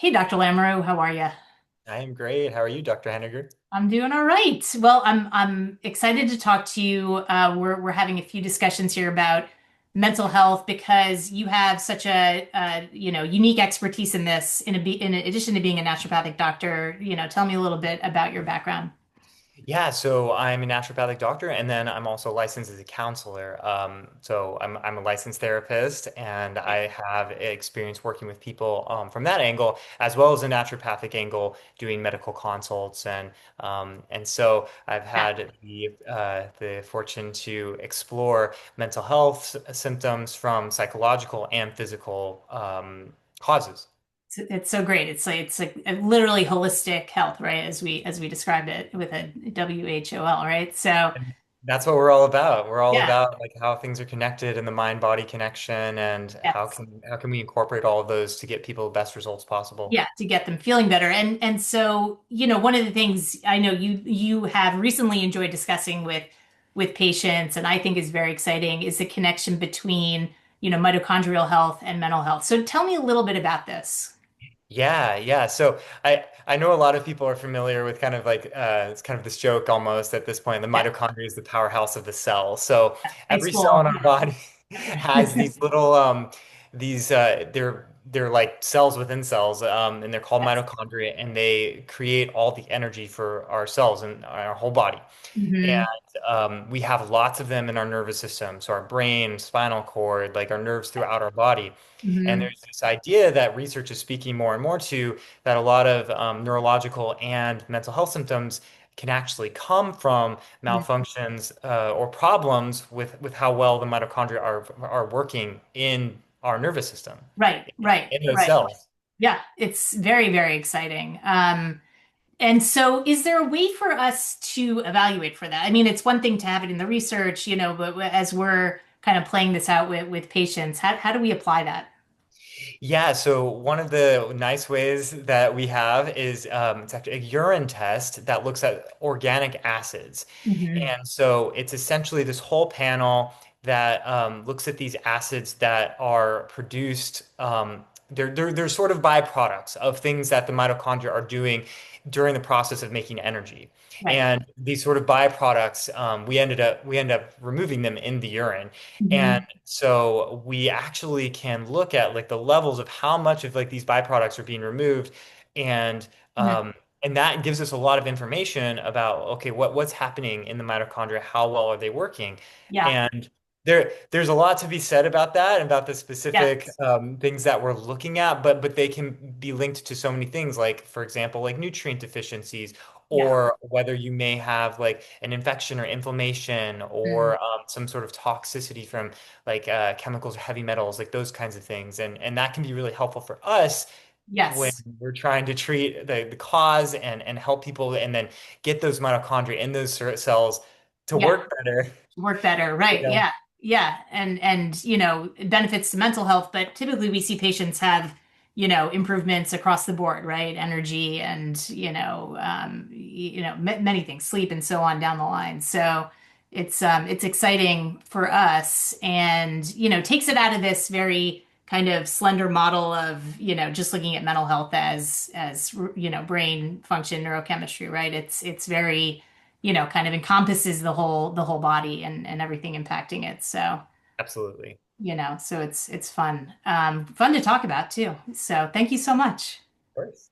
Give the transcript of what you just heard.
Hey, Dr. Lamoreux, how are you? I am great. How are you, Dr. Henninger? I'm doing all right. Well, I'm excited to talk to you. We're having a few discussions here about mental health because you have such a unique expertise in this. In addition to being a naturopathic doctor, tell me a little bit about your background. Yeah, so I'm a naturopathic doctor, and then I'm also licensed as a counselor. So I'm a licensed therapist, and Okay. I have experience working with people from that angle, as well as a naturopathic angle, doing medical consults, and so I've Yeah, had the fortune to explore mental health symptoms from psychological and physical causes. it's so great. It's like literally holistic health, right? As we described it with a WHOL, right? So And that's what we're all about. We're all yeah, about like how things are connected and the mind-body connection and yes. how can we incorporate all of those to get people the best results possible. Yeah, to get them feeling better. And so, one of the things I know you have recently enjoyed discussing with patients and I think is very exciting is the connection between, mitochondrial health and mental health. So tell me a little bit about this. Yeah, yeah. So I know a lot of people are familiar with kind of like it's kind of this joke almost at this point. The Yeah, mitochondria is the powerhouse of the cell. So high every cell school. in our body has these little these they're like cells within cells and they're called Yes. mitochondria and they create all the energy for our cells and our whole body. And Hmm. we have lots of them in our nervous system. So our brain, spinal cord, like our nerves throughout our body. And Hmm. there's this idea that research is speaking more and more to that a lot of neurological and mental health symptoms can actually come from malfunctions or problems with how well the mitochondria are working in our nervous system, Right, right, in those right. cells. Yeah, it's very, very exciting. And so, is there a way for us to evaluate for that? I mean, it's one thing to have it in the research, but as we're kind of playing this out with patients, how do we apply that? Yeah, so one of the nice ways that we have is it's actually a urine test that looks at organic acids. Hmm. And so it's essentially this whole panel that looks at these acids that are produced. They're sort of byproducts of things that the mitochondria are doing during the process of making energy. Right. And these sort of byproducts, we end up removing them in the urine. And Hmm. so we actually can look at like the levels of how much of like these byproducts are being removed and Hmm. um and that gives us a lot of information about okay what's happening in the mitochondria, how well are they working? Yeah. And there's a lot to be said about that and about the specific Yes. things that we're looking at, but they can be linked to so many things, like for example, like nutrient deficiencies, Yeah. or whether you may have like an infection or inflammation Mm. or some sort of toxicity from like chemicals or heavy metals, like those kinds of things. And that can be really helpful for us when Yes. we're trying to treat the cause and help people and then get those mitochondria in those cells to Yeah. work better. Work better. Right. Yeah. Yeah. Yeah. And it benefits to mental health, but typically we see patients have, improvements across the board, right? Energy and, many things, sleep and so on down the line. So it's exciting for us and, takes it out of this very kind of slender model of, just looking at mental health as brain function, neurochemistry, right? It's very kind of encompasses the whole body and everything impacting it. So, Absolutely. so it's fun. Fun to talk about too. So thank you so much. Of course.